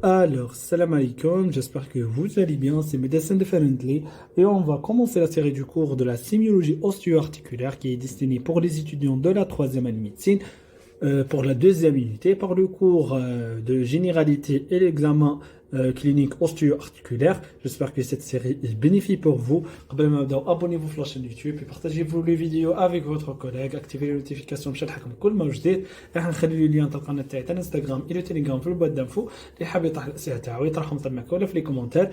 Alors, salam alaikum, j'espère que vous allez bien, c'est Medicine Differently et on va commencer la série du cours de la sémiologie ostéo-articulaire qui est destinée pour les étudiants de la troisième année médecine pour la deuxième unité, par le cours de généralité et l'examen clinique ostéo-articulaire. J'espère que cette série est bénéfique pour vous. Abonnez-vous à la chaîne YouTube et partagez-vous les vidéos avec votre collègue. Activez les notifications pour chaque كل ما جديد. راح نخلي لي لين القناه تاعي تاع انستغرام الى تيليجرام في البواد دانفو اللي حاب يطرح الاسئله تاعو يطرحهم تماك ولا في لي كومونتير.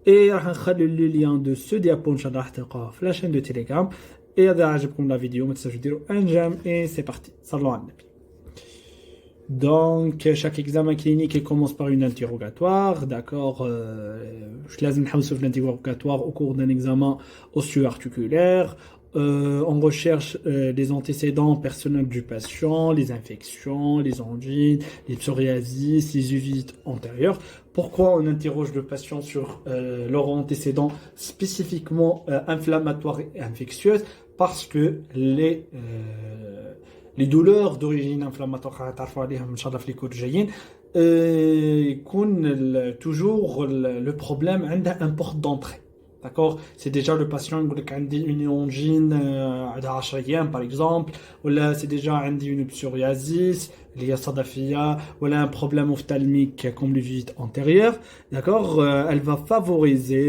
Et راح نخلي لي لين دو سو ديابو ان شاء الله راح تلقاوه في لا شين دو تيليجرام. Et اذا عجبكم لا فيديو ما تنساوش ديروا ان جيم et c'est parti. صلوا على النبي. Donc, chaque examen clinique il commence par une interrogatoire, d'accord. Je laisse une l'interrogatoire au cours d'un examen osseo-articulaire. On recherche les antécédents personnels du patient, les infections, les angines, les psoriasis, les uvites antérieures. Pourquoi on interroge le patient sur leurs antécédents spécifiquement inflammatoires et infectieuses? Parce que les douleurs d'origine inflammatoire, toujours le problème a un porte d'entrée. D'accord? C'est déjà le patient qui a une angine par exemple, ou là c'est déjà une psoriasis, liée à sadafia, ou là un problème ophtalmique comme l'uvite antérieure. D'accord? Elle va favoriser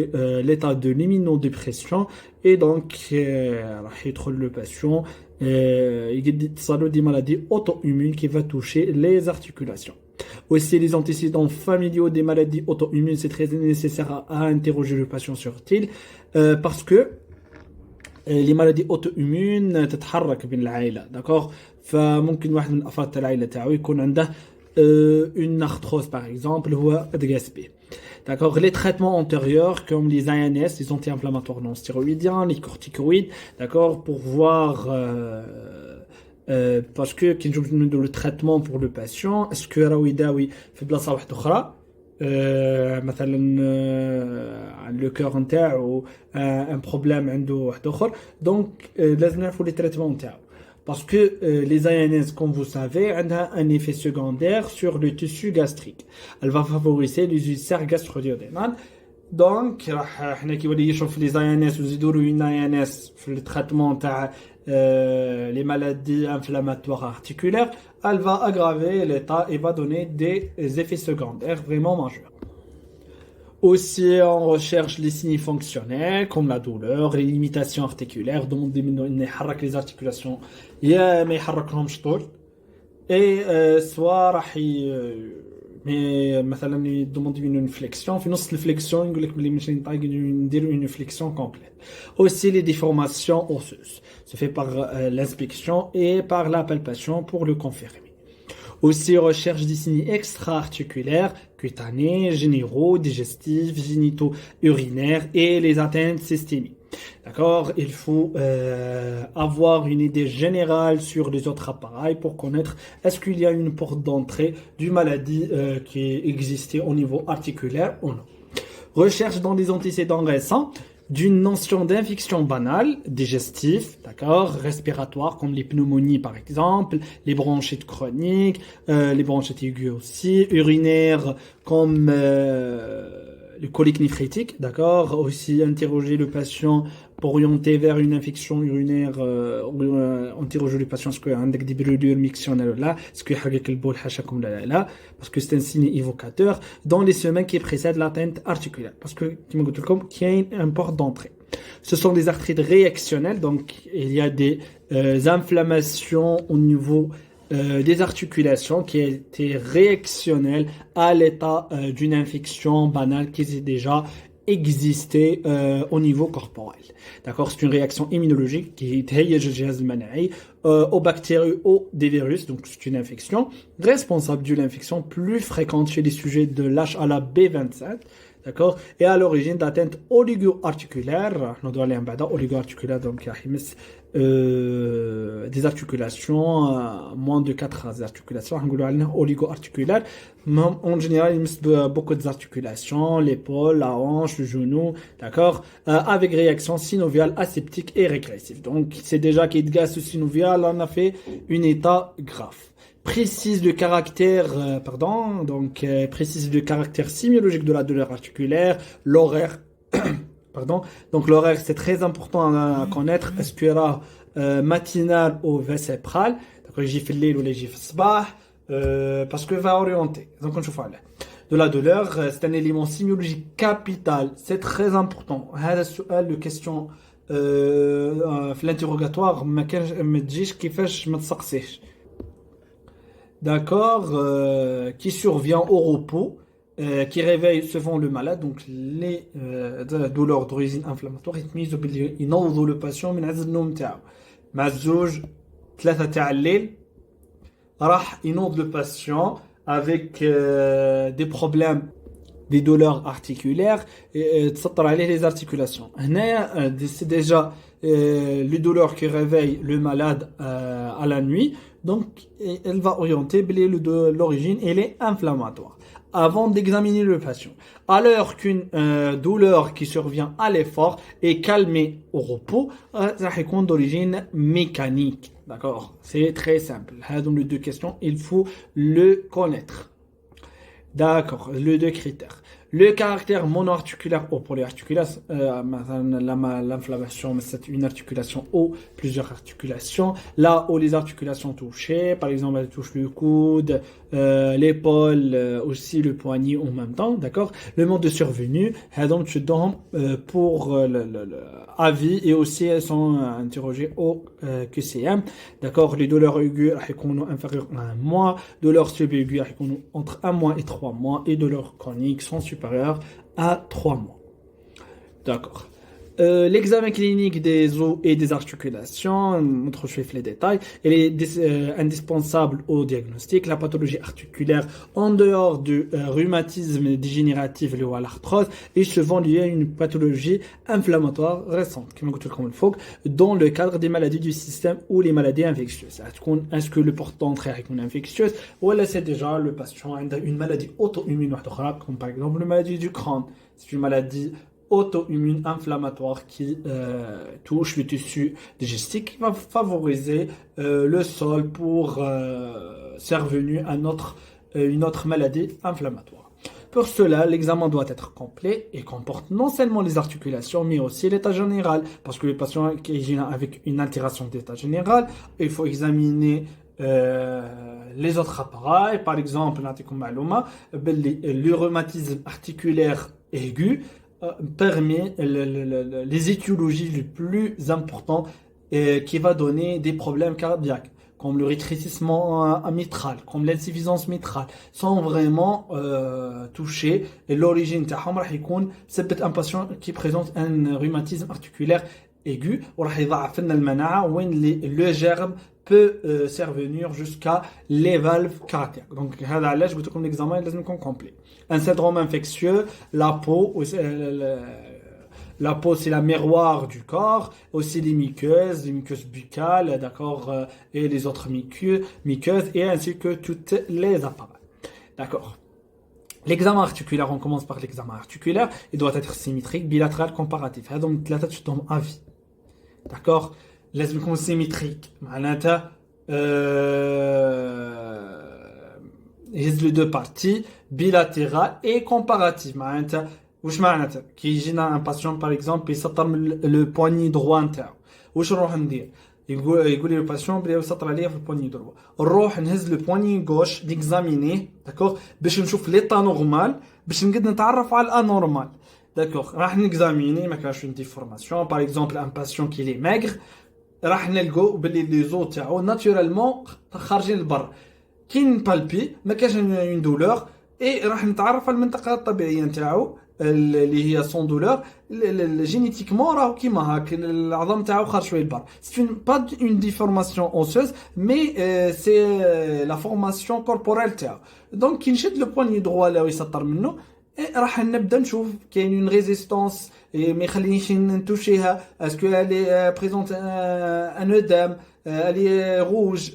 l'état de l'immunodépression et donc le patient il y a des maladies auto-immunes qui vont toucher les articulations. Aussi, les antécédents familiaux des maladies auto-immunes, c'est très nécessaire à interroger le patient sur-il parce que les maladies auto-immunes تتحرك بين العائلة, d'accord. فممكن واحد من أفراد العائلة تاعو يكون عنده une arthrose par exemple هو DSP. D'accord, les traitements antérieurs comme les ANS, les anti-inflammatoires non stéroïdiens, les corticoïdes, d'accord, pour voir parce que quand je me donne le traitement pour le patient, est-ce que راهو يداوي في بلاصه واحده اخرى مثلا le cœur نتاعو un problème عنده واحد اخر, donc لازم نعرفوا les traitements نتاعو. Parce que les ANS, comme vous savez, ont un effet secondaire sur le tissu gastrique. Elle va favoriser les ulcères gastro-duodénales. Donc, les ANS, une ANS pour le traitement les maladies inflammatoires articulaires, elle va aggraver l'état et va donner des effets secondaires vraiment majeurs. Aussi, on recherche les signes fonctionnels comme la douleur, les limitations articulaires, dont les articulations et soit mais مثلا يدوموند une flexion في نص الفليكسيون يقول لك بلي ماشي نديروا une flexion complète. Aussi les déformations osseuses se fait par l'inspection et par la palpation pour le confirmer. Aussi, recherche des signes extra-articulaires, cutanés, généraux, digestifs, génito-urinaires et les atteintes systémiques. D'accord? Il faut avoir une idée générale sur les autres appareils pour connaître est-ce qu'il y a une porte d'entrée d'une maladie qui existait au niveau articulaire ou non. Recherche dans les antécédents récents d'une notion d'infection banale, digestif, d'accord, respiratoire, comme les pneumonies par exemple, les bronchites chroniques, les bronchites aiguës aussi, urinaires comme le colique néphritique, d'accord, aussi interroger le patient pour orienter vers une infection urinaire, interroger le patient est-ce qu'il y a des brûlures mictionnelles là, est-ce qu'il y a le bol hacha comme là, parce que c'est un signe évocateur dans les semaines qui précèdent l'atteinte articulaire, parce que qui a une porte d'entrée. Ce sont des arthrites réactionnelles, donc il y a des inflammations au niveau des articulations qui étaient réactionnelles à l'état d'une infection banale qui est déjà existé au niveau corporel. D'accord, c'est une réaction immunologique qui est aux bactéries ou des virus, donc c'est une infection responsable d'une infection plus fréquente chez les sujets de l'HLA-B27. D'accord, et à l'origine d'atteinte oligo-articulaire, on doit aller en bas oligo-articulaire, donc des articulations, moins de 4 articulations, oligo-articulaires. En général, il y a beaucoup d'articulations, l'épaule, la hanche, le genou, d'accord, avec réaction synoviale aseptique et régressive. Donc, c'est déjà qu'il y a synoviale, on a fait un état grave. précise le caractère, précise le caractère sémiologique de la douleur articulaire, l'horaire, pardon. Donc l'horaire, c'est très important à connaître. Est-ce qu'il y aura matinal ou vésépral? D'accord, j'ai fait l'île ou les gifs sabah, parce que va orienter. Donc on chauffe de la douleur, c'est un élément sémiologique capital. C'est très important. هذا السؤال de question في l'interrogatoire ما كانش ما تجيش كيفاش ما تسقسيش. D'accord, qui survient au repos, qui réveille souvent le malade, donc les douleurs d'origine inflammatoire يتميزوا باللي ينوضوا le patient من عز النوم تاعو. مع الزوج 3 تاع الليل راح ينوض le patient avec des problèmes des douleurs articulaires et تسطر عليه les articulations. هنايا c'est déjà les douleurs qui réveillent le malade à la nuit. Donc, elle va orienter l'origine, elle est inflammatoire. Avant d'examiner le patient, alors qu'une douleur qui survient à l'effort est calmée au repos, ça est d'origine mécanique. D'accord? C'est très simple. Donc, les deux questions, il faut le connaître. D'accord, les deux critères. Le caractère monoarticulaire ou polyarticulaire, l'inflammation, c'est une articulation ou plusieurs articulations. Là où les articulations touchées, par exemple, elles touchent le coude, l'épaule, aussi le poignet en même temps, d'accord. Le mode de survenue, donc tu donnes pour avis et aussi elles sont interrogées au QCM, d'accord. Les douleurs aiguës sont inférieures à un mois, douleurs subaiguës sont entre 1 mois et 3 mois, et douleurs chroniques sont supérieures à 3 mois. D'accord. L'examen clinique des os et des articulations, montre les détails, elle est indispensable au diagnostic. La pathologie articulaire, en dehors du rhumatisme dégénératif lié à l'arthrose, est souvent liée à une pathologie inflammatoire récente, comme dans le cadre des maladies du système ou les maladies infectieuses. Est-ce que le portant est une infectieuse, ou là c'est déjà le patient a une maladie auto-immune, comme par exemple la maladie du Crohn. C'est une maladie auto-immune inflammatoire qui touche le tissu digestif, qui va favoriser le sol pour survenir à une autre maladie inflammatoire. Pour cela, l'examen doit être complet et comporte non seulement les articulations, mais aussi l'état général. Parce que le patient qui est avec une altération d'état général, il faut examiner les autres appareils. Par exemple, le rhumatisme articulaire aigu permet les étiologies les plus importantes qui va donner des problèmes cardiaques, comme le rétrécissement mitral, comme l'insuffisance mitrale, sont vraiment touchés. Et l'origine c'est un patient qui présente un rhumatisme articulaire aigu, le germe peut survenir jusqu'à les valves cardiaques. Donc, là, je vous dis que l'examen est complet. Un syndrome infectieux, la peau, c'est la miroir du corps, aussi les muqueuses buccales, d'accord, et les autres muqueuses, et ainsi que toutes les appareils. D'accord. L'examen articulaire, on commence par l'examen articulaire, il doit être symétrique, bilatéral, comparatif. Donc, là, tu tombes à vie. D'accord. لازم يكون سيمتريك معناتها يهز لو دو بارتي بيلاتيرال اي كومباراتيف معناتها واش معناتها كي يجينا ان باسيون باغ اكزومبل يسطر من لو بواني دروا نتاعو واش نروح ندير يقول لي لو باسيون بلي يسطر عليا في البواني دروا نروح نهز لو بواني غوش ديكزاميني داكوغ باش نشوف ليطا نورمال باش نقد نتعرف على الانورمال داكوغ راح نكزاميني ما كانش une déformation par exemple un patient qui est maigre راح نلقوا باللي لي زو تاعو ناتورالمون خارجين للبر كي نبالبي ما كاش اون دولور اي راح نتعرف على المنطقه الطبيعيه نتاعو اللي هي سون دولور جينيتيكمون راهو كيما هاك العظم تاعو خارج شويه للبر سي با اون ديفورماسيون اوسوز مي سي لا فورماسيون كوربوريل تاعو دونك كي نشد لو بواني دروا اللي يسطر منه راح نبدا نشوف كاين اون ريزيستانس ما يخلينيش نتوشيها اسكو الي بريزونت ان ادم الي روج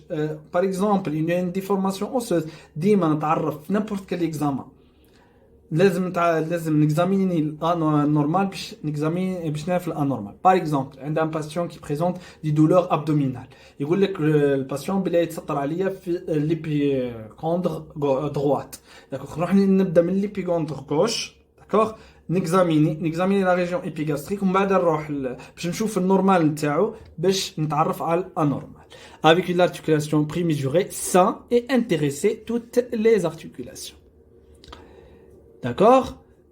باغ اكزومبل اون ديفورماسيون اوسوز ديما نتعرف في نيمبورت كال اكزامان لازم نexaminer l'anormal باش نعرف l'anormal. Par exemple, un patient qui présente des douleurs abdominales. يقول لك le patient بلا يتسطر عليا في l'épicondre droite. D'accord. نروح نبدا من l'épicondre gauche. D'accord. نexaminer la région épigastrique ومن بعد نروح باش نشوف النورمال نتاعو باش نتعرف على l'anormal. Avec une articulation prémesurée, sain et intéresser toutes les articulations. D'accord.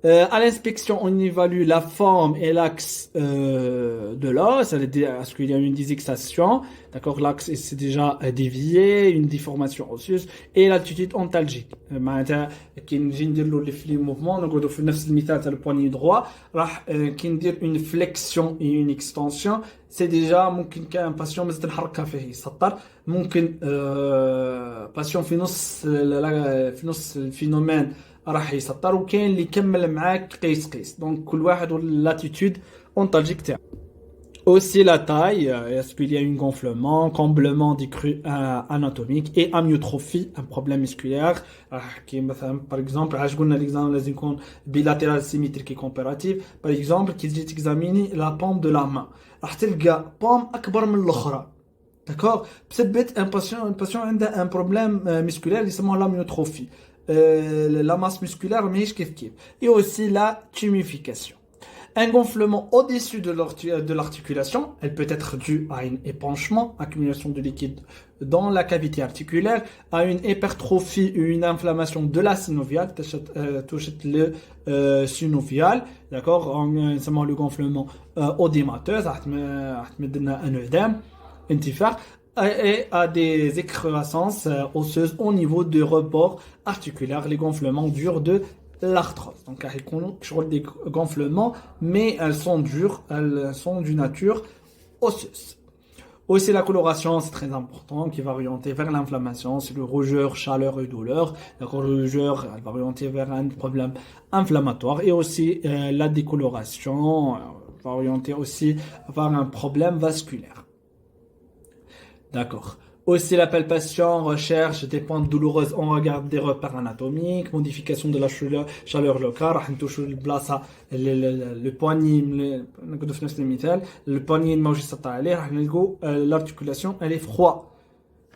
À l'inspection, on évalue la forme et l'axe de l'os. C'est-à-dire, est-ce qu'il y a une désexation? D'accord. L'axe c'est déjà dévié, une déformation osseuse et l'altitude ontalgique. معناتها كي نجي ندير له لي موفمون نقعدوا في نفس المثال تاع البواني دروا راح كي ندير une flexion et une extension c'est déjà ممكن كان باسيون مازال نحركها فيه يسطر ممكن باسيون في نص الفينومين راح يسطر وكاين اللي يكمل معاك قيس دونك كل واحد واللاتيتود اونتالجيك تاعو. Aussi la taille, est-ce qu'il y a un gonflement, comblement des crus anatomiques et amyotrophie, un problème musculaire, qui par exemple, l'exemple لازم يكون bilatéral symétrique et comparatif, par exemple, qui dit examiner la paume de la main. راح تلقى paume أكبر من الأخرى. D'accord? بسبب un patient عنده un problème musculaire يسموه l'amyotrophie. La masse musculaire ماهيش كيف. Et aussi la tumification. Un gonflement au-dessus de l'articulation, elle peut être due à un épanchement, accumulation de liquide dans la cavité articulaire, à une hypertrophie ou une inflammation de la synoviale, touche le synovial, d'accord, notamment le gonflement odémateux, un œdème, intifar, et à des excroissances osseuses au niveau de report articulaire. Les gonflements durent de l'arthrose. Donc, elles des gonflements, mais elles sont dures, elles sont d'une nature osseuse. Aussi, la coloration, c'est très important, qui va orienter vers l'inflammation, c'est le rougeur, chaleur et douleur. La rougeur, elle va orienter vers un problème inflammatoire. Et aussi, la décoloration va orienter aussi vers un problème vasculaire. D'accord. Aussi la palpation, recherche des pointes douloureuses, on regarde des repères anatomiques, modification de la chaleur locale, le poignet, le poignet l'articulation elle est froide.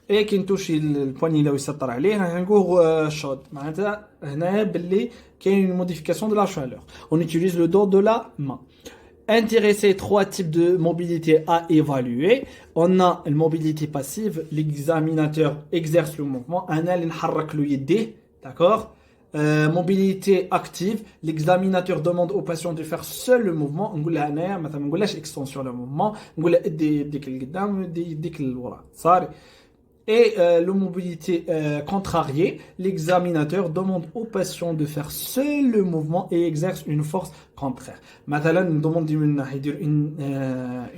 Et qui touche le poignet là où il s'attire عليه هنقول chaud. معناتها هنا باللي كاين une modification de la chaleur. On utilise le dos de la main. Intéresser trois types de mobilité à évaluer. On a la mobilité passive, l'examinateur exerce le mouvement, d'accord. Mobilité active, l'examinateur demande au patient de faire seul le mouvement. On dit مثلا extension le mouvement, on dit ديك لقدام ديك لورا. Et la mobilité contrariée, l'examinateur demande au patient de faire seul le mouvement et exerce une force contraire. Maintenant, nous demandons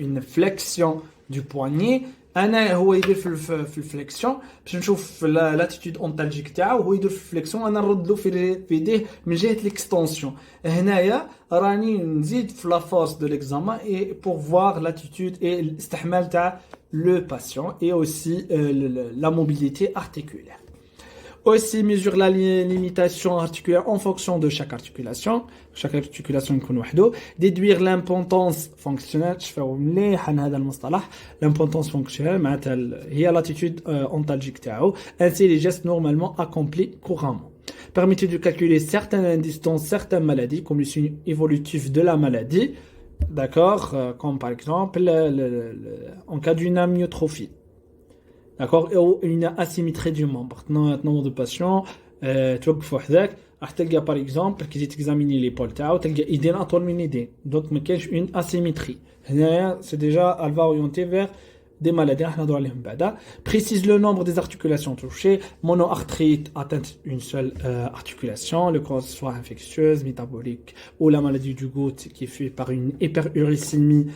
une flexion du poignet. أنا هو يدير في الفليكسيون باش نشوف لاتيتود اونتالجيك تاعو وهو يدير في الفليكسيون انا نرد له في يديه من جهه ليكستونسيون هنايا راني نزيد في لا فورس دو ليكزامان اي بور فوار لاتيتود اي الاستحمال تاع le patient et aussi la mobilité articulaire. Aussi mesure la limitation articulaire en fonction de chaque articulation يكون وحده. Déduire l'impotence fonctionnelle, l'impotence fonctionnelle معناتها هي l'attitude ontalgique تاعو. Ainsi les gestes normalement accomplis couramment. Permettre de calculer certaines distances, certaines maladies comme le signe évolutif de la maladie. D'accord, comme par exemple en cas d'une amyotrophie. D'accord, ou une asymétrie du membre. Nombre de patients, توقف وحدك راح تلقى par exemple كي تجي تexaminer l'épaule تاعو تلقى ايدين اطول من ايدين. Donc ما كاينش une asymétrie. هنايا c'est déjà elle va orienter vers des maladies راح نهضروا عليهم بعدا. Précise le nombre des articulations touchées. Monoarthrite atteinte une seule articulation, le cause soit infectieuse, métabolique ou la maladie du goutte qui est faite par une hyperuricémie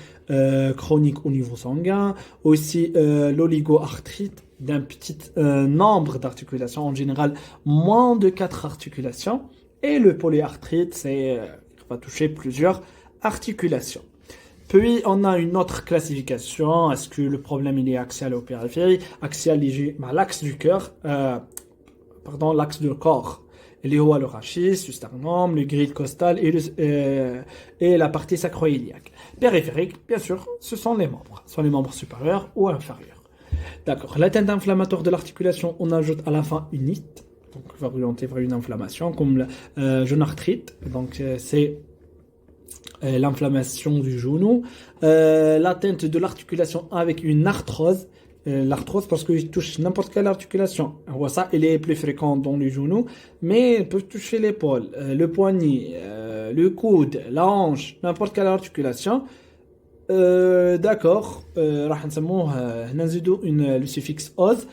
chronique au niveau sanguin. Aussi l'oligoarthrite d'un petit nombre d'articulations, en général moins de 4 articulations. Et le polyarthrite, va toucher plusieurs articulations. Puis, on a une autre classification. Est-ce que le problème il est axial ou périphérique? Axial lié à l'axe du cœur, l'axe du corps. اللي هو le rachis, le sternum, le grille costal et la partie sacro-iliaque. Périphérique, bien sûr, ce sont les membres supérieurs ou inférieurs. D'accord. L'atteinte inflammatoire de l'articulation, on ajoute à la fin une it, donc va orienter vers une inflammation, comme la jeune arthrite, donc c'est l'inflammation du genou. L'atteinte de l'articulation avec une arthrose, l'arthrose parce qu'il touche n'importe quelle articulation. On voit ça, il est plus fréquent dans les genoux, mais il peut toucher l'épaule, le poignet, le coude, la hanche, n'importe quelle articulation. D'accord, راح نسموه هنا نزيدو le suffixe ose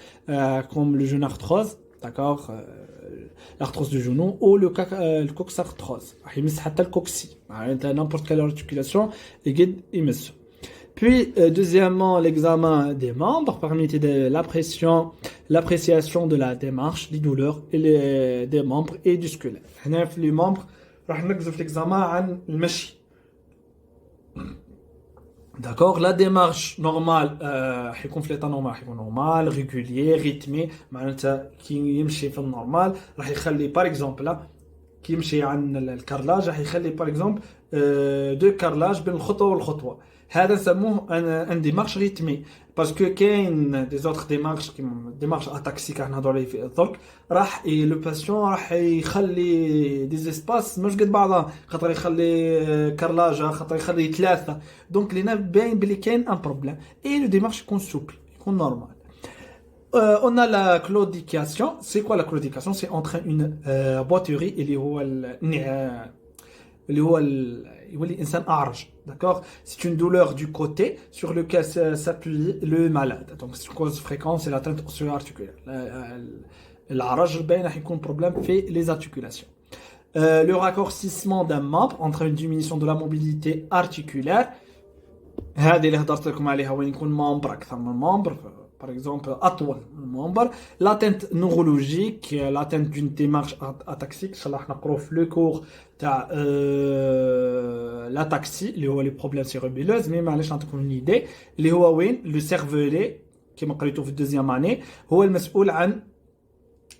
comme le genou arthrose, d'accord, l'arthrose du genou ou le coxarthrose راح يمس حتى الكوكسي معناتها n'importe quelle articulation يقد يمسه. Puis deuxièmement l'examen des membres permettait l'appréciation de la démarche, des douleurs et des membres et du squelette. هنا في les membres راح نركزوا في l'examen عن المشي. D'accord, la démarche normale حيكون في l'état normal حيكون normal, régulier, rythmé معناتها كي يمشي في النورمال راح يخلي par exemple là كي يمشي عن الكارلاج راح يخلي par exemple دو كارلاج بين الخطوة والخطوة. هذا نسموه ان ديمارش ريتمي باسكو كاين دي زوتر ديمارش كيما ديمارش اتاكسي كاع نهضروا عليه في الدرك راح لو باسيون راح يخلي دي زيسباس مش قد بعضها خاطر يخلي كارلاجه خاطر يخلي ثلاثه دونك لينا باين بلي كاين ان بروبليم اي لو ديمارش يكون سوبل يكون نورمال. On a la claudication. C'est quoi la claudication? C'est entre une boiterie اللي هو يولي الانسان اعرج. D'accord, c'est une douleur du côté sur lequel s'appuie le malade. Donc c'est une cause fréquente, c'est l'atteinte osseo-articulaire. العرج باين راح يكون problème في les articulations. Le raccourcissement d'un membre entre une diminution de la mobilité articulaire. هذه اللي هضرت لكم عليها وين يكون membre اكثر من membre. Par exemple, أطول membre. L'atteinte neurologique, l'atteinte d'une démarche ataxique, ça là نقرأ في le cours تاع l'ataxie اللي هو les problèmes cérébelleux, mais معليش نعطيكم une idée اللي هو وين le cervelet كما قريتو في الدوزيام année هو المسؤول عن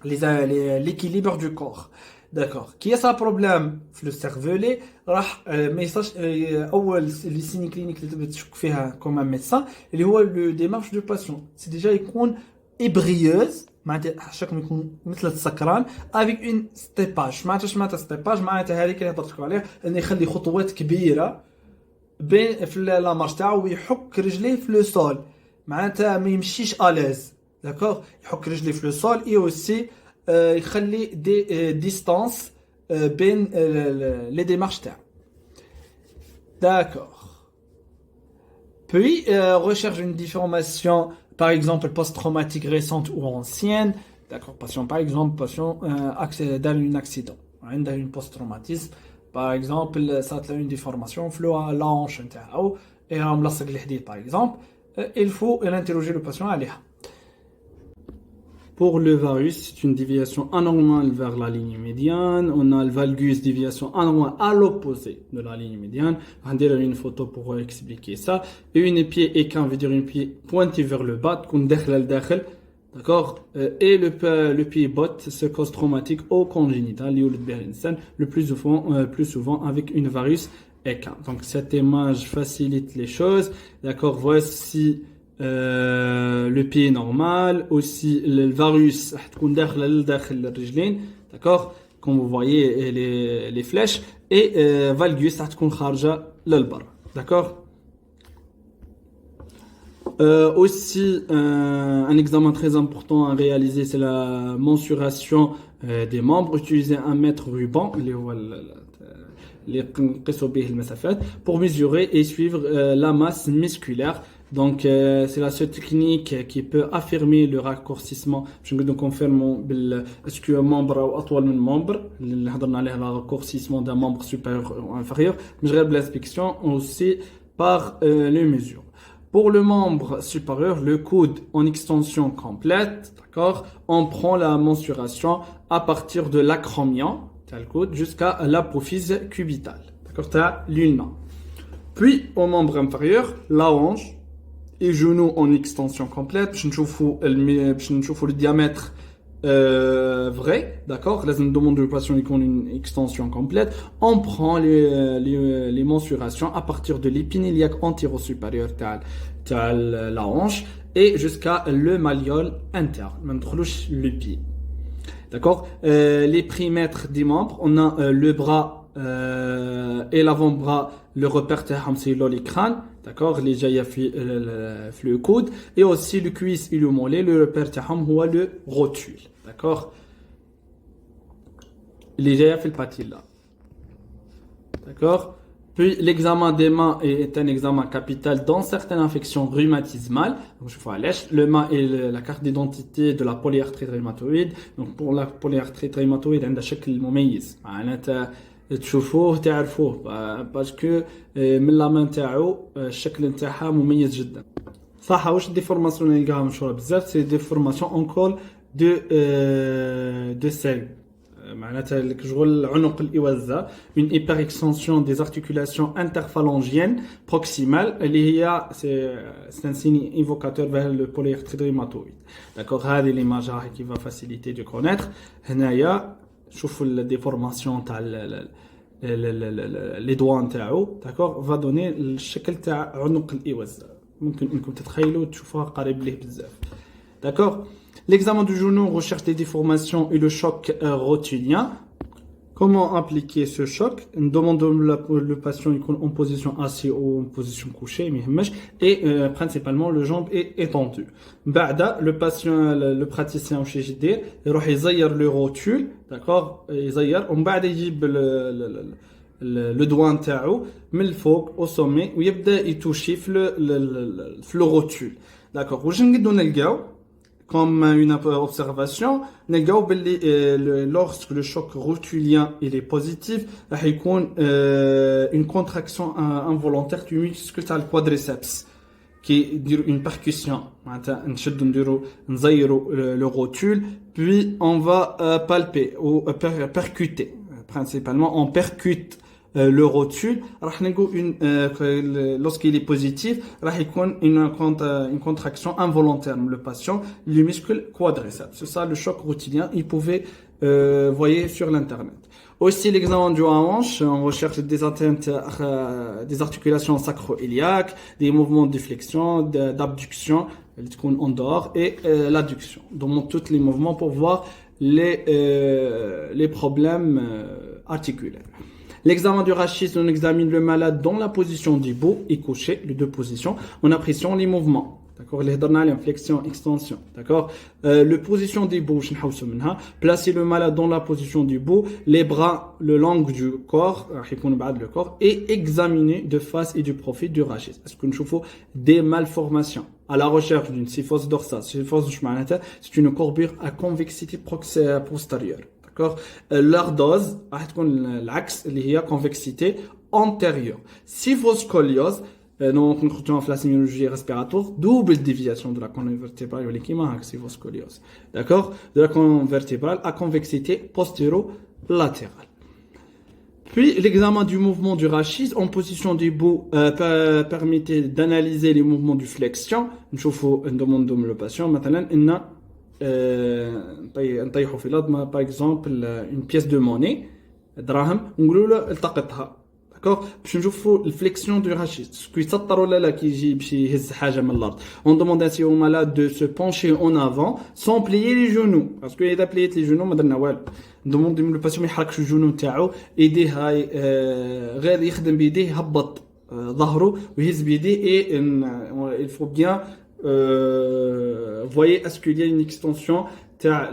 l'équilibre du corps. D'accord. Qui a ça problème في le cervelet راح ما يصيرش اول لي سيني كلينيك اللي تبدا تشك فيها كوم ميدسان اللي هو لو ديمارش دو باسيون سي ديجا يكون ابريوز معناتها شكله يكون مثل السكران افيك اون ستيباج. معناتها ستيباج معناتها هذيك اللي هضرت لكم عليها انه يخلي خطوات كبيره بين في لا مارش تاعو ويحك رجليه في لو سول معناتها ما يمشيش اليز. داكور, يحك رجليه في لو سول اي اوسي يخلي دي ديستانس بين les démarches تاعو. D'accord. Puis recherche une déformation par exemple post-traumatique récente ou ancienne. D'accord, patient par exemple patient dans un accident, عنده une post-traumatisme par exemple ça a une déformation في la hanche نتاعو et ملصق الحديد par exemple. Il faut interroger le patient عليها. Pour le varus, c'est une déviation anormale vers la ligne médiane. On a le valgus, déviation anormale à l'opposé de la ligne médiane. On va dire une photo pour expliquer ça. Et une pied équin veut dire une pied pointé vers le bas, qu'on déchle d'accord. Et le pied botte, c'est cause traumatique au congénital, le plus souvent avec une varus équin. Donc cette image facilite les choses, d'accord. Voici le pied normal, aussi le varus تكون داخل الرجلين, d'accord, comme vous voyez les flèches, et valgus تكون خارجة للبر, d'accord. Aussi un examen très important à réaliser, c'est la mensuration des membres. Utiliser un mètre ruban pour mesurer et suivre la masse musculaire. Donc c'est la seule technique qui peut affirmer le raccourcissement. Je vais donc confirmer est-ce que un membre ou أطول من membre اللي هضرنا عليها le raccourcissement d'un membre supérieur ou inférieur. Mais je regarde l'inspection aussi par les mesures. Pour le membre supérieur, le coude en extension complète, d'accord. On prend la mensuration à partir de l'acromion, le coude, jusqu'à l'apophyse cubitale, d'accord, t'as l'ulna. Puis au membre inférieur, la hanche et genou en extension complète. باش نشوفوا le diamètre vrai, d'accord, là on demande de patient une extension complète, on prend les mensurations à partir de l'épine iliaque antéro-supérieure de la hanche et jusqu'à le malléole interne, maintenant le pied. D'accord. Les périmètres des membres, on a le bras et l'avant-bras, le repère تاعهم c'est le crâne, d'accord, les جايه في le coude, et aussi le cuisse et le mollet, le repère تاعهم هو le rotule, d'accord, les جايه في الباتيلا, d'accord. Puis l'examen des mains est un examen capital dans certaines infections rhumatismales. Donc, je vois le main est la carte d'identité de la polyarthrite rhumatoïde. Donc pour la polyarthrite rhumatoïde, عندها شكل مميز. معناتها تشوفوه تعرفوه باسكو من لا مان تاعو الشكل نتاعها مميز جدا. صح واش دي فورماسيون اللي نلقاها مشهوره بزاف سي دي فورماسيون اون كول دو سيل. معناتها شغل العنق الإوزة une hyperextension des articulations interphalangiennes proximales اللي هي c'est un signe évocateur vers le polyarthrite rhumatoïde. D'accord, هذه l'image qui va faciliter de connaître. هنايا شوفوا الديفورماسيون تاع les doigts نتاعو, d'accord, va donner الشكل تاع عنق الإوزة. ممكن انكم تتخيلوا تشوفوها قريب ليه بزاف. D'accord. L'examen du genou recherche les déformations et le choc rotulien. Comment appliquer ce choc? Nous demandons le patient en position assise ou en position couchée, et principalement le jambe est étendue. Le patient, le praticien chez JD, il va يزير le rotule, d'accord? يزير, on va يجيب le doigt نتاعو من الفوق au sommet ويبدا يتوشي في le rotule. D'accord. واش نقدروا نلقاو comme une observation, lorsque le choc rotulien il est positif, il y a une contraction involontaire du muscle le quadriceps qui est une percussion. Le rotule, puis on va palper ou percuter. Principalement, on percute le rotule. Lorsqu'il est positif, il y a une contraction involontaire le patient, le muscle quadriceps. C'est ça le choc rotulien, il pouvait voyer sur l'internet. Aussi l'examen du hanche, on recherche des atteintes des articulations sacro-iliaques, des mouvements de flexion, d'abduction, en dehors, et l'adduction. Donc tous les mouvements pour voir les problèmes articulaires. L'examen du rachis, on examine le malade dans la position debout et couché, les deux positions, en appréciant les mouvements. D'accord, les dernières flexion, extension. D'accord, le position debout, placer le malade dans la position debout, les bras le long du corps, et examiner de face et du profil du rachis. Est-ce que nous avons des malformations? À la recherche d'une syphose dorsale. Syphose, c'est une courbure à convexité postérieure. Leur dose l'axe اللي هي convexité antérieure. Syphoscoliose, donc nous retrouvons la sémiologie respiratoire, double déviation de la colonne vertébrale ou l'équilibre syphoscoliose. D'accord, de la colonne vertébrale à convexité postéro-latérale. Puis l'examen du mouvement du rachis en position debout permettait d'analyser les mouvements du flexion. نشوفوا demande le patient مثلا ان نطيحوا في الأرض par exemple une pièce de monnaie دراهم ونقولوا له التقطها, d'accord, باش نشوفوا الفليكسيون دو راشيس سكو يسطر ولا لا كي يجي باش يهز حاجه من الارض. On demande ainsi au malade de se pencher en avant sans plier les genoux, parce que اذا plié les genoux ما درنا والو. demande le patient ما يحركش الجنون تاعو, ايديه هاي غير يخدم بيديه يهبط ظهره ويهز بيديه, et il faut bien voyez est-ce qu'il y a une extension t'as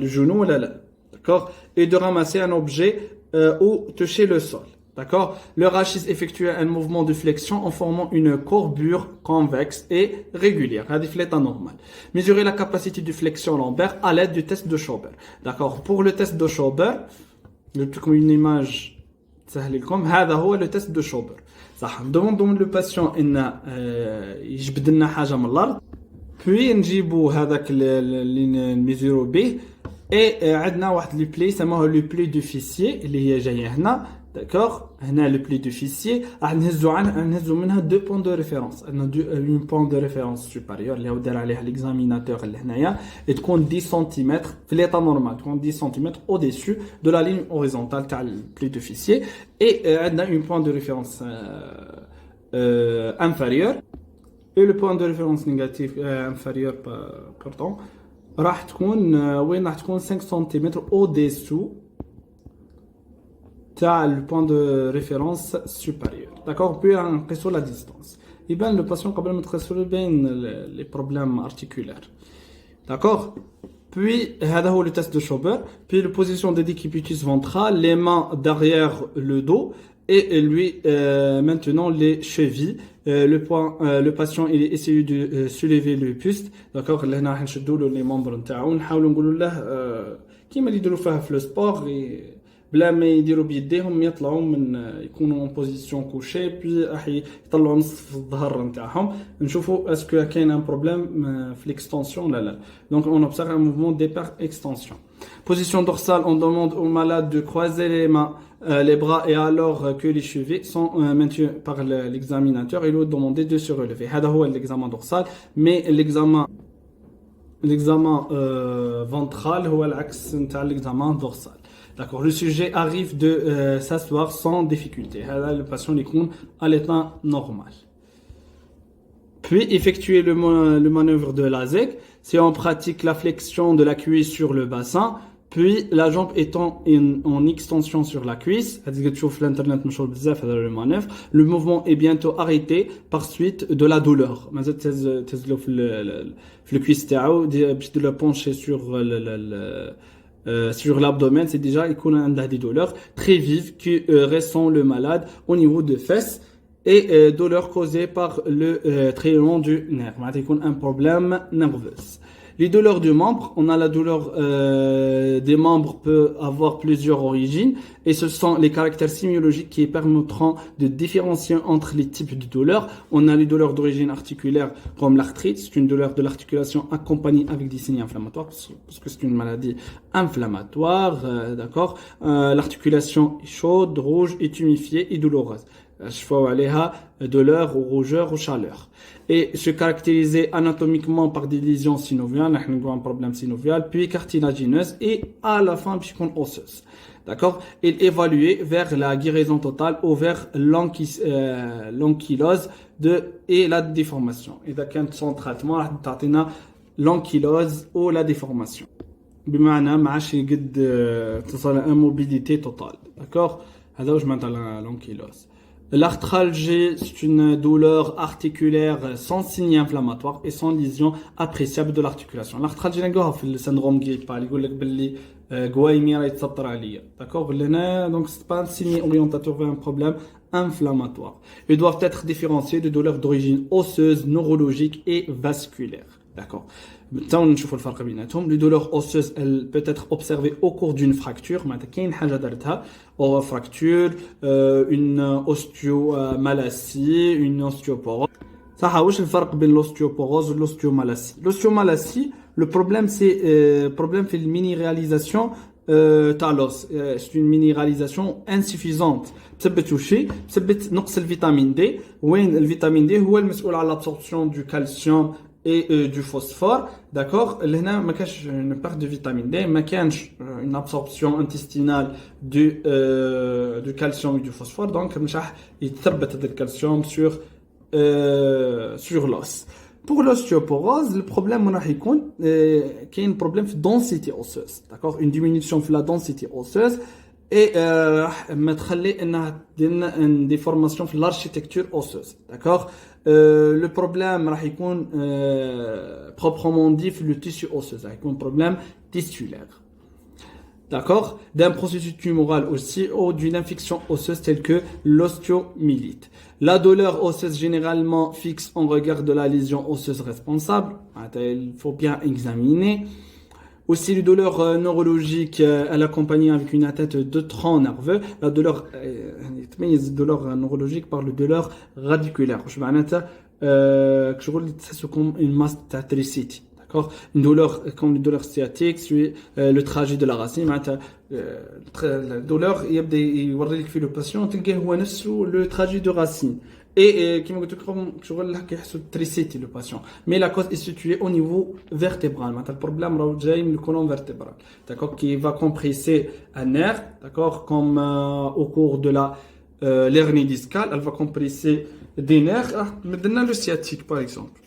le genou ou là, d'accord, et de ramasser un objet ou toucher le sol, d'accord. Le rachis effectue un mouvement de flexion en formant une courbure convexe et régulière, هذه فليطة normale. Mesurer la capacité de flexion lombaire à l'aide du test de Schober, d'accord. Pour le test de Schober, comme une image سهل لكم, هذا هو le test de Schober. صح, ندوموندو لو باسيون ان يجبد لنا حاجه من الارض, بوي نجيبو هذاك اللي نميزورو به, اي عندنا واحد لي بلي سموه لو بلي دو فيسيي اللي هي جايه هنا, D'accord, on a le pli d'officier, on a deux points de référence. On a un point de référence supérieur, là où l'examinateur et de 10 cm, l'état normal, 10 cm au-dessus de la ligne horizontale du pli d'officier. Et on a un point de référence inférieur. Et le point de référence négatif inférieur, pardon, راح تكون 5 cm au-dessous le point de référence supérieur. D'accord, puis on résout la distance. Et bien le patient قبل ما تخسروا bien les problèmes articulaires. D'accord. Puis هذا هو le test de Schober. Puis la position des décubitus ventrale, les mains derrière le dos et lui maintenant les chevilles. Le patient il essaye de soulever le buste. D'accord, là هنا حنشدوا له les membres نتاعو نحاولوا نقولوا له كيما اللي يديروا فيها في السبور بلا ما يديروا بيديهم يطلعوا من يكونوا en position couchée puis راح يطلعوا نصف الظهر نتاعهم نشوفوا اسكو كاين ان بروبليم في l'extension là là. Donc on observe un mouvement départ extension. Position dorsale, on demande au malade de croiser les mains, les bras et alors que les chevilles sont maintenus par l'examinateur, il lui demande de se relever. هذا هو l'examen dorsal, mais l'examen ventral هو العكس نتاع l'examen dorsal. D'accord, le sujet arrive de s'asseoir sans difficulté. Là, le patient est à l'état normal. Puis effectuer le manœuvre de la ZEC. Si on pratique la flexion de la cuisse sur le bassin, puis la jambe étant en extension sur la cuisse, le mouvement est bientôt arrêté par suite de la douleur. Le cuisse de pencher sur l'abdomen, c'est déjà des douleurs très vives qui ressent le malade au niveau des fesses et douleurs causées par le traitement du nerf. Un problème nerveux. Les douleurs du membre, on a la douleur des membres peut avoir plusieurs origines et ce sont les caractères sémiologiques qui permettront de différencier entre les types de douleurs. On a les douleurs d'origine articulaire comme l'arthrite, c'est une douleur de l'articulation accompagnée avec des signes inflammatoires parce que c'est une maladie inflammatoire, d'accord. L'articulation est chaude, rouge, et tuméfiée et douloureuse. Douleur ou rougeur ou chaleur. Et se caractériser anatomiquement par des lésions synoviales, un problème synovial, puis cartilagineuses et à la fin osseuse. D'accord? Et évaluer vers la guérison totale ou vers l'ankylose et la déformation. Et d'accord, son traitement, l'ankylose ou la déformation. بمعنى ما عادش يقد تصل immobilité totale. D'accord? هذا واش معناتها l'ankylose. L'arthralgie, c'est une douleur articulaire sans signe inflammatoire et sans lésion appréciable de l'articulation. L'arthralgie, c'est le syndrome grippal. Il dit que Guaimi a été d'accord. Donc, c'est pas un signe orientateur vers un problème inflammatoire. Ils doivent être différenciés de douleurs d'origine osseuse, neurologique et vasculaire. D'accord. Maintenant, on voit le فرق بيناتهم. Les douleurs osseuses, elles peuvent être observées au cours d'une fracture. معناتها كاين حاجة درتها أو fracture, une osteomalacie, une ostéoporose. صح واش الفرق بين l'ostéoporose et l'ostéomalacie? L'ostéomalacie, le problème c'est problème في المينéralisation تاع l'os. C'est une minéralisation insuffisante. بسبب وشي بسبب نقص الفيتامين دي. وين الفيتامين دي هو المسؤول على l'absorption du calcium et du phosphore, d'accord. Là, ما كانش une perte de vitamine D, ما كانش une absorption intestinale du calcium et du phosphore, donc مش راح يتثبت هذا الكالسيوم sur l'os. Pour l'ostéoporose, le problème راح يكون كاين problème في densité osseuse, d'accord, une diminution في la densité osseuse et ما تخلي انها دير une déformation في l'architecture osseuse, d'accord. Le problème راح يكون proprement dit le tissu osseux, راح يكون problème tissulaire, d'accord, d'un processus tumoral aussi ou d'une infection osseuse telle que l'ostéomyélite. La douleur osseuse généralement fixe en regard de la lésion osseuse responsable, il faut bien examiner. Aussi, les douleurs neurologiques, elle accompagnée avec une atteinte de tronc nerveux. La douleur, douleur neurologique par le douleur radiculaire. Je veux dire, que je comme une masse d'électricité. d'accord. Une douleur comme une douleur sciatique suit le trajet de la racine. La douleur يبدا يوري لك في le patient تلقاه هو نفسه le trajet de racine. Et كما قلت لكم شغل كيحسوا تريسيتي le patient. Mais la cause est située au niveau vertébral. معناتها البروبلème راهو جاي من le colonne vertébrale, d'accord, qui va compresser un nerf, d'accord, comme au cours de la l'hernie discale, elle va compresser des nerfs. Maintenant le sciatique par exemple.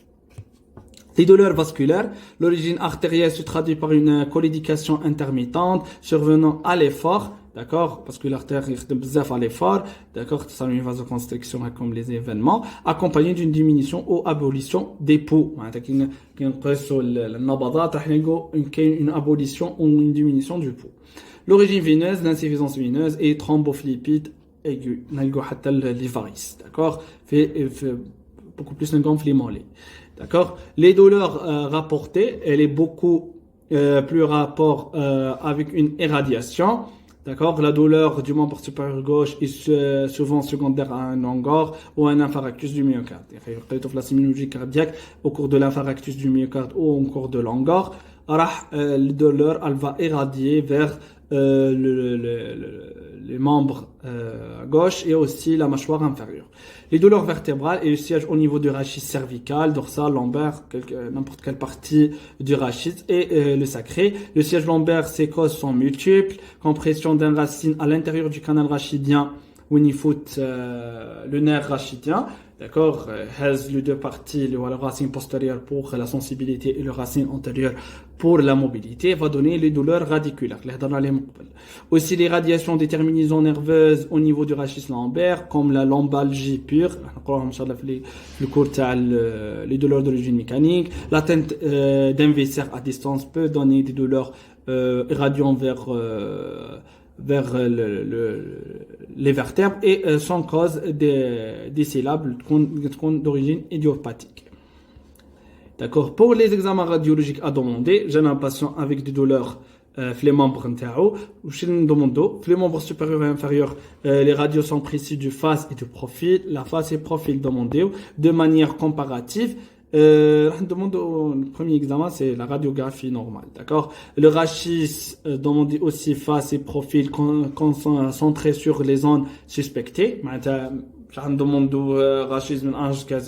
Les douleurs vasculaires, l'origine artérielle se traduit par une colidification intermittente survenant à l'effort, d'accord, parce que l'artère est bzaf à l'effort, d'accord, ça a une vasoconstriction comme les événements, accompagnée d'une diminution ou abolition des pouls. Une abolition ou une diminution du pouls. L'origine veineuse, l'insuffisance veineuse et thrombophlébites aigus, les varices, d'accord, fait beaucoup plus un gonflement. D'accord. Les douleurs rapportées, elle est beaucoup plus rapport avec une irradiation. D'accord. La douleur du membre supérieur gauche est souvent secondaire à un angor ou un infarctus du myocarde. La sémiologie cardiaque au cours de l'infarctus du myocarde ou au cours de l'angor, la douleur elle va irradier vers les membres gauche et aussi la mâchoire inférieure. Les douleurs vertébrales et le siège au niveau du rachis cervical, dorsal, lombaire, n'importe quelle partie du rachis et le sacré. Le siège lombaire, ses causes sont multiples. Compression d'un racine à l'intérieur du canal rachidien, Winifut, le nerf rachidien. D'accord, les deux parties, le racine postérieure pour la sensibilité et le racine antérieure pour la mobilité, va donner les douleurs radiculaires. Aussi les radiations des terminaisons nerveuses au niveau du rachis lombaire, comme la lombalgie pure, le cours les douleurs d'origine mécanique. L'atteinte d'un viscère à distance peut donner des douleurs irradiant vers les vertèbres et sans cause des syllabes d'origine idiopathique. D'accord. Pour les examens radiologiques à demander, j'ai un patient avec des douleurs les membres intérieurs ou chez le demando, les membres supérieurs et inférieurs, les radios sont précis du face et du profil, la face et profil demandé de manière comparative. Le premier examen, c'est la radiographie normale, d'accord. Le rachis demande aussi face et profil concentré sur les zones suspectées. Je demande rachis jusqu'à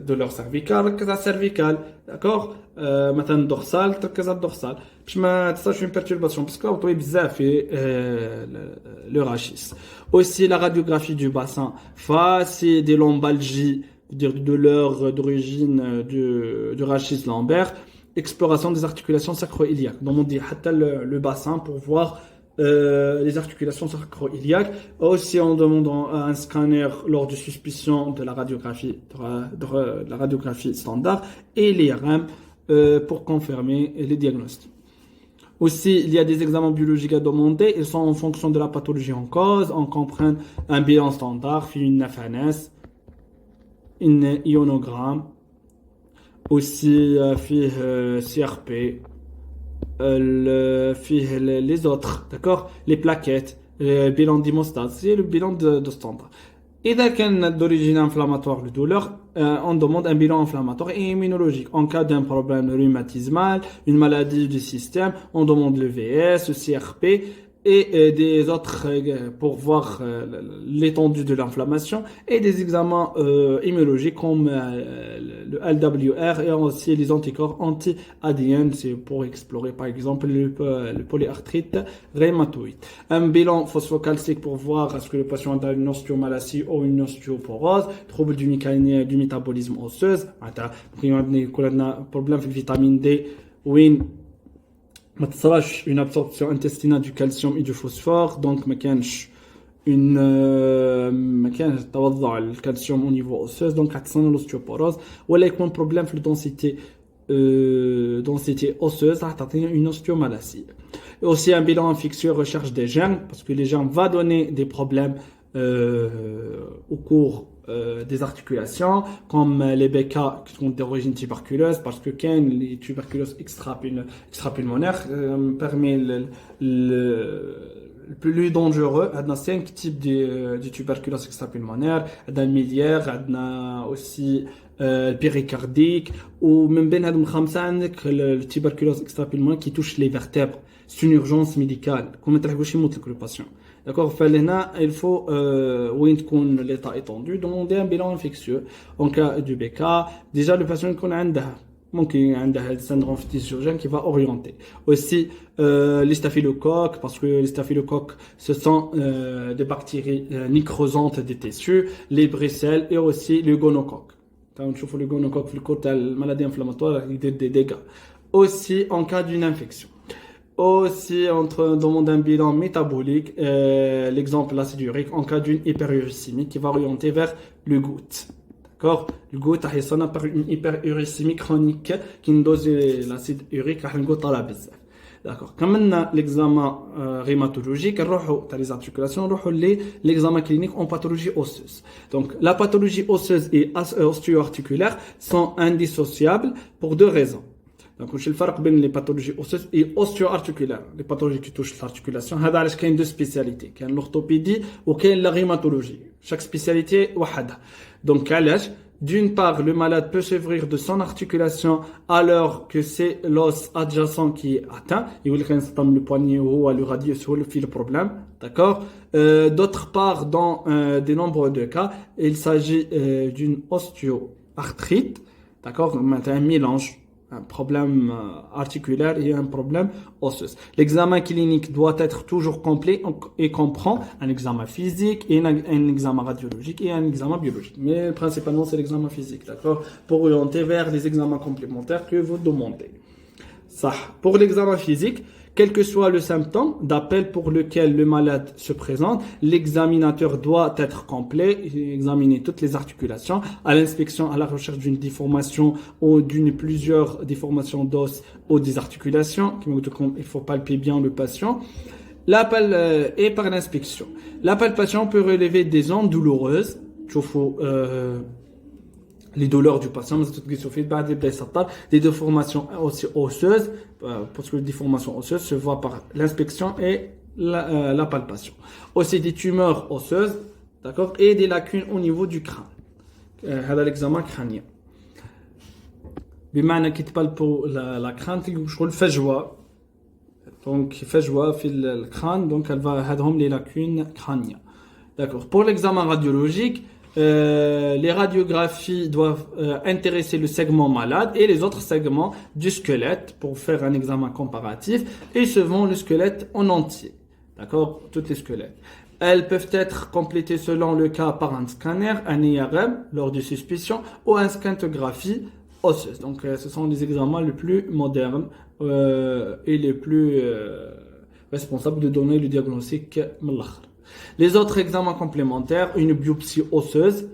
douleur cervicale, cervicale, d'accord. Maintenant dorsal, dorsal. Je me tâche une perturbation parce que là, on trouve bizarre le rachis. Aussi la radiographie du bassin, face et des lombalgies, de douleur d'origine du rachis lombaire, exploration des articulations sacro-iliaques. Donc on dit le bassin pour voir les articulations sacro-iliaques. Aussi on demande un scanner lors de suspicion de la radiographie standard et l'IRM pour confirmer les diagnostics. Aussi, il y a des examens biologiques à demander. Ils sont en fonction de la pathologie en cause. On comprend un bilan standard, une FNS, une ionogramme, aussi CRP, les autres, d'accord, les plaquettes, le bilan d'hémostase, c'est le bilan de standard. Et dès qu'il y a d'origine inflammatoire, le douleur, on demande un bilan inflammatoire et immunologique. En cas d'un problème rhumatismal, une maladie du système, on demande le VS, le CRP et des autres pour voir l'étendue de l'inflammation et des examens immunologiques comme le LWR et aussi les anticorps anti-ADN, c'est pour explorer par exemple le polyarthrite rhumatoïde. Un bilan phosphocalcique pour voir est-ce que le patient a une ostéomalacie ou une ostéoporose, trouble du métabolisme osseuse, il y a un problème de vitamine D ou ما تصراش une absorption intestinale du calcium et du phosphore, donc ما كانش توضع الكالسيوم au niveau osseuse, donc هتصنع l'ostéoporose ولا يكون problème في densité osseuse راح تعطينا une ostéomalacie. Et aussi un bilan infectieux recherche des germes parce que les germes va donner des problèmes au cours des articulations comme les BK qui sont d'origine tuberculeuse parce que quand les tuberculoses extrapulmonaires permet le plus dangereux, on a 5 types de tuberculose extrapulmonaire, on a le miliaire, on a aussi le péricardique, ou même ben هادو خمسة عندك le tuberculose extrapulmonaire qui touche les vertèbres. C'est une urgence médicale. Comment تلحقوش يموت لك le patient. D'accord, فلهنا il faut وين تكون l'état étendu demander un bilan infectieux en cas du BK. Déjà le patient يكون عنده ممكن عنده le syndrome phtisiogène qui va orienter. Aussi les staphylocoques parce que les staphylocoques ce sont des bactéries nécrosantes des tissus, les brucelles et aussi le gonocoque. Quand on voit le gonocoque le côté maladie inflammatoire il y a des dégâts. Aussi en cas d'une infection. Aussi, entre demande un bilan métabolique, l'exemple l'acide urique en cas d'une hyperuricémie qui va orienter vers le goutte. D'accord? Le goutte a été par une hyperuricémie chronique qui nous dose l'acide urique à un goutte à la base. D'accord. Comme maintenant l'examen rhumatologique, les articulations, l'examen clinique en pathologie osseuse. Donc, la pathologie osseuse et osteoarticulaire sont indissociables pour deux raisons. Donc, je le فرق بين les pathologies osseuses et osteoarticulaires. Les pathologies qui touchent l'articulation, هذا علاش كاين deux spécialités. كاين l'orthopédie ou كاين la rhumatologie. Chaque spécialité وحدها. Donc, علاش d'une part, le malade peut s'ouvrir de son articulation alors que c'est l'os adjacent qui est atteint. Il veut qu'il le poignet ou le radius ou le fil problème. D'accord? D'autre part, dans de nombreux de cas, il s'agit d'une ostéoarthrite. D'accord? C'est un mélange. Un problème articulaire et un problème osseux. L'examen clinique doit être toujours complet et comprend un examen physique et un examen radiologique et un examen biologique. Mais principalement, c'est l'examen physique, d'accord? Pour orienter vers les examens complémentaires que vous demandez. Ça. Pour l'examen physique, quel que soit le symptôme d'appel pour lequel le malade se présente, l'examinateur doit être complet et examiner toutes les articulations à l'inspection à la recherche d'une déformation ou d'une plusieurs déformations d'os ou des articulations. Il faut palper bien le patient. L'appel est par l'inspection. La palpation peut relever des zones douloureuses. Les douleurs du patient, des déformations aussi osseuses, parce que les déformations osseuses se voient par l'inspection et la palpation. Aussi des tumeurs osseuses, d'accord, et des lacunes au niveau du crâne. C'est l'examen crânien. بمعنى كي تبالبو la crâne تلقوا شغل فجوة. Donc فجوة في le crâne, donc elle va هادهم les lacunes crâniennes. D'accord. Pour l'examen radiologique, les radiographies doivent intéresser le segment malade et les autres segments du squelette pour faire un examen comparatif et suivant le squelette en entier. D'accord? Tous les squelettes. Elles peuvent être complétées selon le cas par un scanner, un IRM lors de suspicion ou un scintigraphie osseuse. Donc, ce sont les examens les plus modernes et les plus responsables de donner le diagnostic ملخر. Les autres examens complémentaires, une biopsie osseuse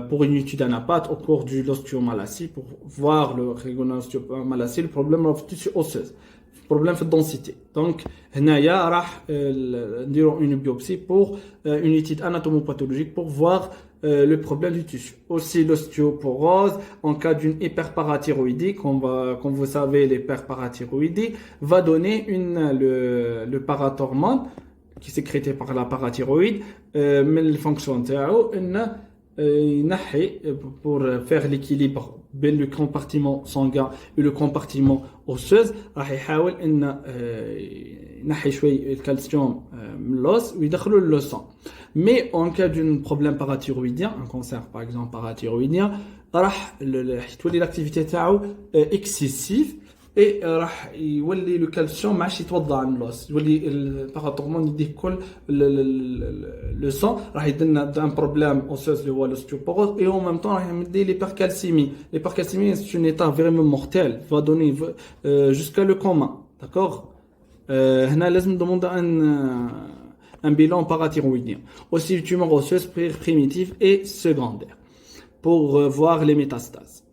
pour une étude anapathe au cours de l'ostéomalacie pour voir le l'ostéomalacie, le problème de la tissu osseuse, le problème de densité. Donc, هنايا راح نديروا une biopsie pour une étude anatomopathologique pour voir le problème du tissu. Aussi l'ostéoporose en cas d'une hyperparathyroïdie, comme vous savez, l'hyperparathyroïdie va donner le parathormone qui est sécrété par la parathyroïde, mais la fonction pour faire l'équilibre entre le compartiment sanguin et le compartiment osseux, راح يحاول ان ينحي شوي الكالسيوم من l'os ويدخلوا le sang. Mais en cas d'un problème parathyroïdien, un cancer par exemple parathyroïdien, راح تولي l'activité تاعو excessive et راح يولي le calcium ما عادش يتوضع عن l'os يولي الباراثورمون يديه كل le sang راح يدنا un problème osseuse اللي هو l'ostéoporose et en même temps راح يمدي l'hypercalcémie. L'hypercalcémie c'est un état vraiment mortel va donner jusqu'à le coma. D'accord? هنا لازم demander un bilan parathyroïdien. Aussi une tumeur osseuse primitive et secondaire pour voir les métastases.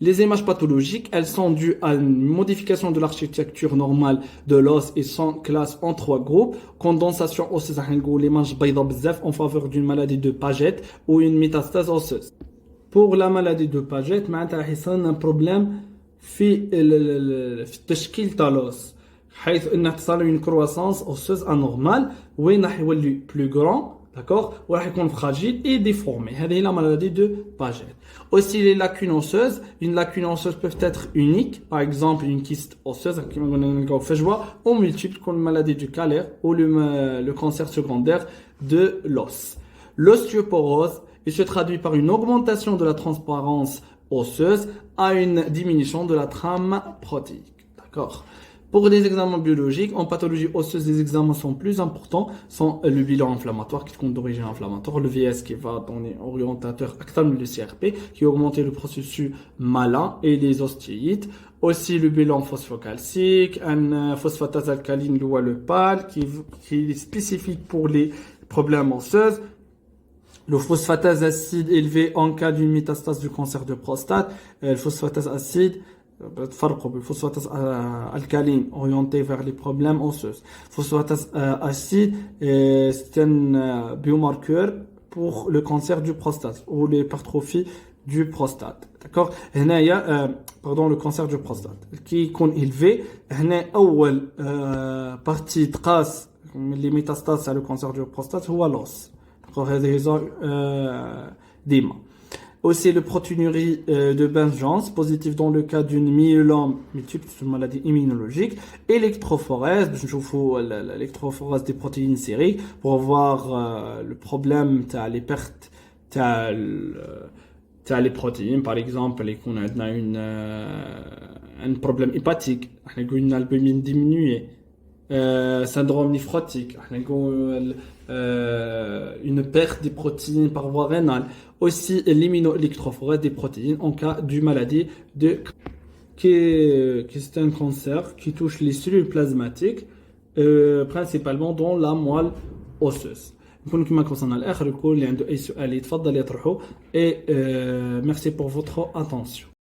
Les images pathologiques, elles sont dues à une modification de l'architecture normale de l'os et sont classées en 3 groupes. Condensation osseuse, l'image bayda bzaf en faveur d'une maladie de Paget ou une métastase osseuse. Pour la maladie de Paget, il y a un problème في التشكيل تاع l'os. حيث ان تصل une croissance osseuse anormale وين راح يولي plus grand, d'accord, وراح يكون fragile et déformé. هذه هي la maladie de Paget. Aussi les lacunes osseuses, une lacune osseuse peut être unique, par exemple une kyste osseuse كما قلنا نلقاو فجوة, ou multiple comme maladie du calaire ou le cancer secondaire de l'os. L'ostéoporose, il se traduit par une augmentation de la transparence osseuse à une diminution de la trame protéique. D'accord. Pour des examens biologiques, en pathologie osseuse, les examens sont plus importants, sont le bilan inflammatoire qui compte d'origine inflammatoire, le VS qui va donner orientateur actam le CRP qui augmente le processus malin et les ostéites. Aussi le bilan phosphocalcique, un phosphatase alcaline le PAL qui est spécifique pour les problèmes osseuses. Le phosphatase acide élevé en cas d'une métastase du cancer de prostate. Le phosphatase acide, le phosphatase alcaline orienté vers les problèmes osseux. Phosphatase acide, c'est un biomarqueur pour le cancer du prostate ou l'hypertrophie du prostate. D'accord. Le cancer du prostate qui est élevé. هنا أول partie تقاس les métastases à le cancer du prostate هو l'os. Aussi le proteinurie de Benjans, positif dans le cas d'une myélome multiple, c'est une maladie immunologique, électrophorèse, l'électrophorèse des protéines sériques pour voir le problème, les pertes, les protéines, par exemple, on a un problème hépatique, on a une albumine diminuée. Syndrome néphrotique, une perte des protéines par voie rénale, aussi l'immunoélectrophorèse des protéines en cas d'une maladie qui est un cancer qui touche les cellules plasmatiques, principalement dans la moelle osseuse. نكون كما كوصلنا لاخر الكل اللي عنده اي سؤال يتفضل يطرحه et merci pour votre attention.